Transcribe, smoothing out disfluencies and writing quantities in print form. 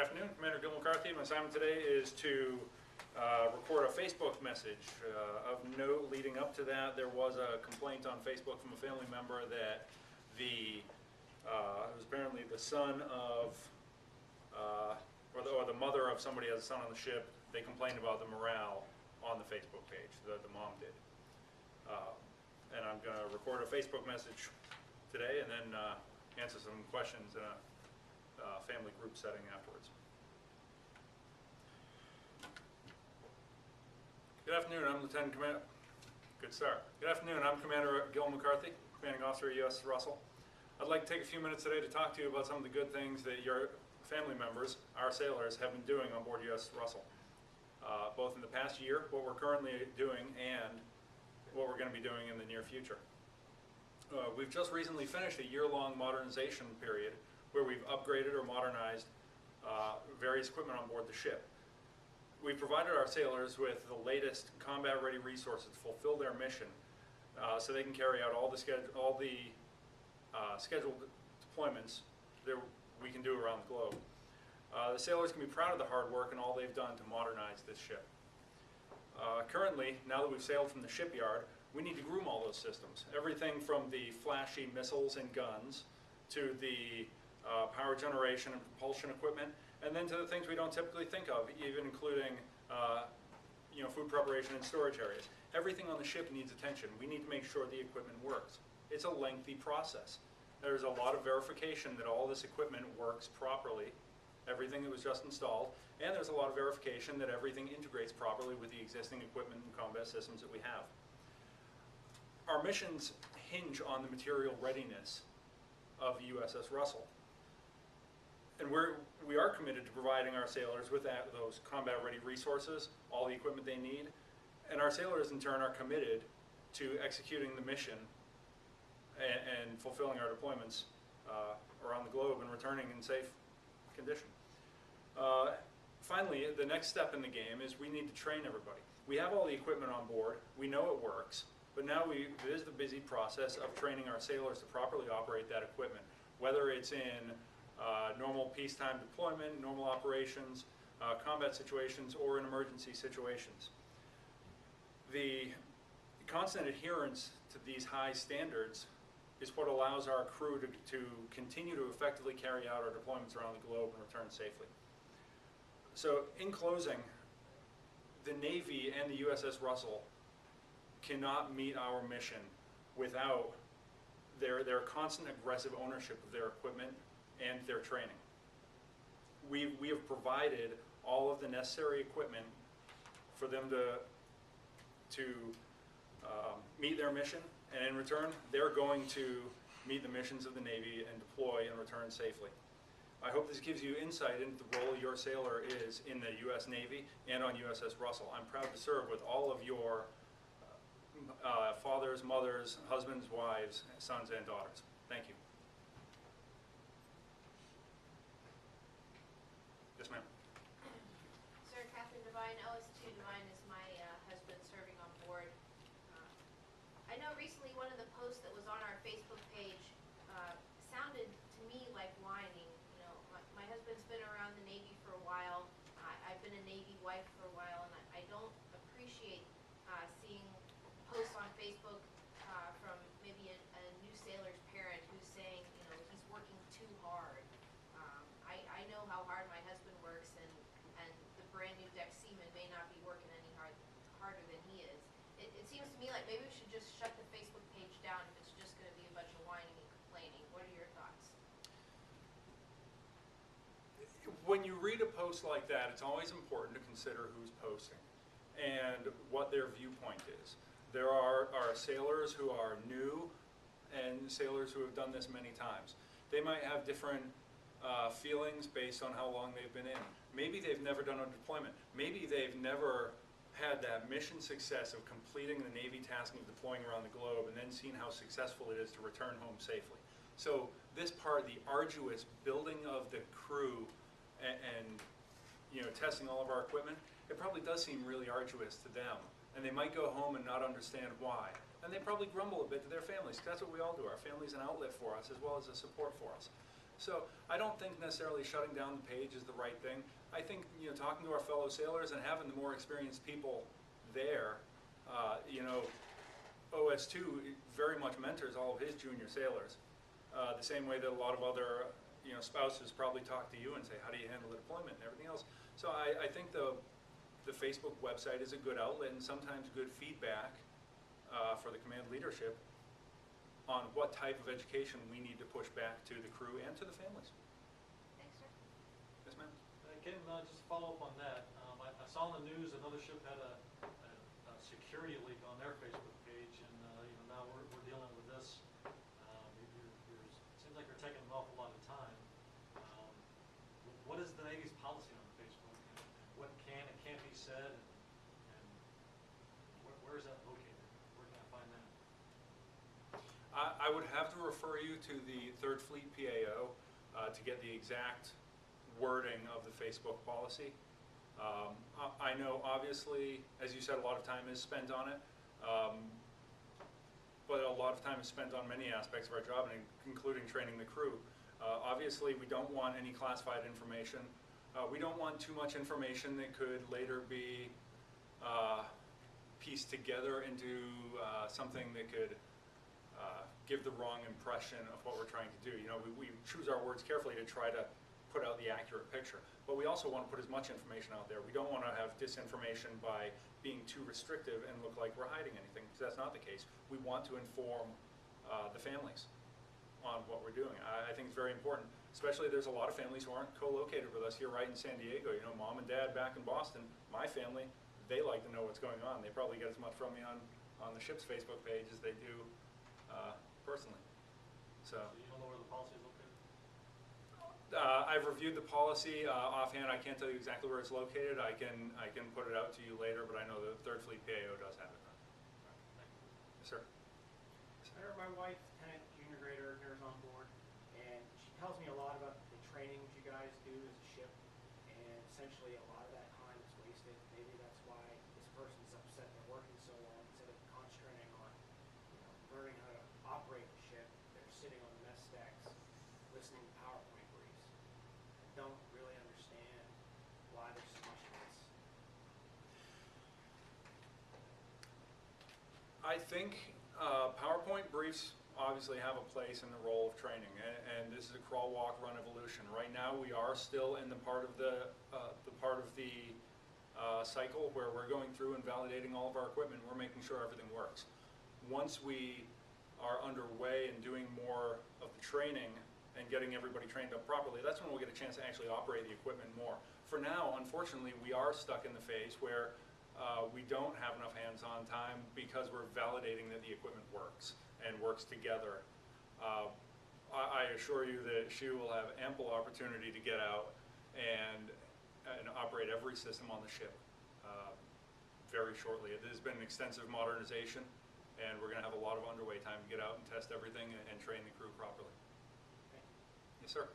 Good afternoon, Commander Gil McCarthy. My assignment today is to record a Facebook message. Of note, leading up to that, there was a complaint on Facebook from a family member that it was apparently the son of, or the mother of somebody has a son on the ship. They complained about the morale on the Facebook page. The mom did. And I'm going to record a Facebook message today and then answer some questions in a family group setting afterwards. Good afternoon, I'm Lieutenant Commander. Good start. Good afternoon, I'm Commander Gil McCarthy, Commanding Officer at USS Russell. I'd like to take a few minutes today to talk to you about some of the good things that your family members, our sailors, have been doing on board USS Russell. Both in the past year, what we're currently doing, and what we're going to be doing in the near future. We've just recently finished a year-long modernization period where we've upgraded or modernized various equipment on board the ship. We've provided our sailors with the latest combat-ready resources to fulfill their mission so they can carry out all the scheduled deployments that we can do around the globe. The sailors can be proud of the hard work and all they've done to modernize this ship. Currently, now that we've sailed from the shipyard, we need to groom all those systems. Everything from the flashy missiles and guns to the power generation and propulsion equipment, and then to the things we don't typically think of, even including food preparation and storage areas. Everything on the ship needs attention. We need to make sure the equipment works. It's a lengthy process. There's a lot of verification that all this equipment works properly, everything that was just installed, and there's a lot of verification that everything integrates properly with the existing equipment and combat systems that we have. Our missions hinge on the material readiness of the USS Russell. And we are committed to providing our sailors with those combat-ready resources, all the equipment they need, and our sailors in turn are committed to executing the mission and fulfilling our deployments around the globe and returning in safe condition. Finally, the next step in the game is we need to train everybody. We have all the equipment on board, we know it works, but now it is the busy process of training our sailors to properly operate that equipment, whether it's in normal peacetime deployment, normal operations, combat situations, or in emergency situations. The constant adherence to these high standards is what allows our crew to continue to effectively carry out our deployments around the globe and return safely. So in closing, the Navy and the USS Russell cannot meet our mission without their constant aggressive ownership of their equipment and their training. We have provided all of the necessary equipment for them to meet their mission, and in return, they're going to meet the missions of the Navy and deploy and return safely. I hope this gives you insight into the role your sailor is in the U.S. Navy and on USS Russell. I'm proud to serve with all of your fathers, mothers, husbands, wives, sons, and daughters. Thank you. Yes, ma'am. Sir, Captain Devine, LS2 Devine is my husband serving on board. I know recently one of the posts that was on our Facebook page sounded to me like whining. You know, my husband's been around the Navy for a while. I've been a Navy wife for a while, and I don't appreciate seeing posts on Facebook from maybe a new sailor's parent who's saying, you know, he's working too hard. I know how hard my husband works, and the brand new deck seaman may not be working any harder than he is. It seems to me like maybe we should just shut the Facebook page down if it's just going to be a bunch of whining and complaining. What are your thoughts? When you read a post like that, it's always important to consider who's posting and what their viewpoint is. There are sailors who are new and sailors who have done this many times. They might have different feelings based on how long they've been in. Maybe they've never done a deployment. Maybe they've never had that mission success of completing the Navy task of deploying around the globe and then seeing how successful it is to return home safely. So this part, the arduous building of the crew and testing all of our equipment, it probably does seem really arduous to them. And they might go home and not understand why. And they probably grumble a bit to their families, because that's what we all do. Our family's an outlet for us as well as a support for us. So I don't think necessarily shutting down the page is the right thing. I think, you know, talking to our fellow sailors and having the more experienced people there, you know, OS2 very much mentors all of his junior sailors. The same way that a lot of other, you know, spouses probably talk to you and say, how do you handle the deployment and everything else. So I think the Facebook website is a good outlet and sometimes good feedback for the command leadership on what type of education we need to push back to the crew and to the families. Thanks, sir. Yes, ma'am? Again, just to follow up on that, I saw on the news another ship had a security leak on their Facebook page, and you know, now we're dealing with this. It seems like you're taking an awful lot of time. What is the Navy's policy on Facebook? And what can and can't be said, and where is that located? Where can I find that? I would have to refer you to the 3rd Fleet PAO to get the exact wording of the Facebook policy. I know obviously, as you said, a lot of time is spent on it, but a lot of time is spent on many aspects of our job, including training the crew. Obviously, we don't want any classified information. We don't want too much information that could later be pieced together into something that could give the wrong impression of what we're trying to do. You know, we choose our words carefully to try to put out the accurate picture, but we also want to put as much information out there. We don't want to have disinformation by being too restrictive and look like we're hiding anything, because that's not the case. We want to inform the families on what we're doing. I think it's very important, especially there's a lot of families who aren't co-located with us here right in San Diego. You know, mom and dad back in Boston, my family, they like to know what's going on. They probably get as much from me on the ship's Facebook page as they do personally. So You don't know where the policy is located? I've reviewed the policy offhand. I can't tell you exactly where it's located. I can put it out to you later, but I know the 3rd Fleet PAO does have it. Yes, sir. My wife, Lieutenant Junior Grader, nurse on board, and she tells me a lot about the trainings you guys do as a ship, and essentially a lot of that time is wasted. Maybe that's why this person's upset they're working so long. Instead of concentrating on, you know, learning how to operate the ship, they're sitting on the mess decks, listening to PowerPoint briefs. I don't really understand why there's so much of this. I think PowerPoint briefs obviously have a place in the role of training, and this is a crawl, walk, run evolution. Right now, we are still in the part of the cycle where we're going through and validating all of our equipment. We're making sure everything works. Once we are underway and doing more of the training and getting everybody trained up properly, that's when we'll get a chance to actually operate the equipment more. For now, unfortunately, we are stuck in the phase where we don't have enough hands-on time because we're validating that the equipment works and works together. I assure you that she will have ample opportunity to get out and operate every system on the ship very shortly. It has been an extensive modernization, and we're going to have a lot of underway time to get out and test everything and train the crew properly. Thank you. Yes, sir.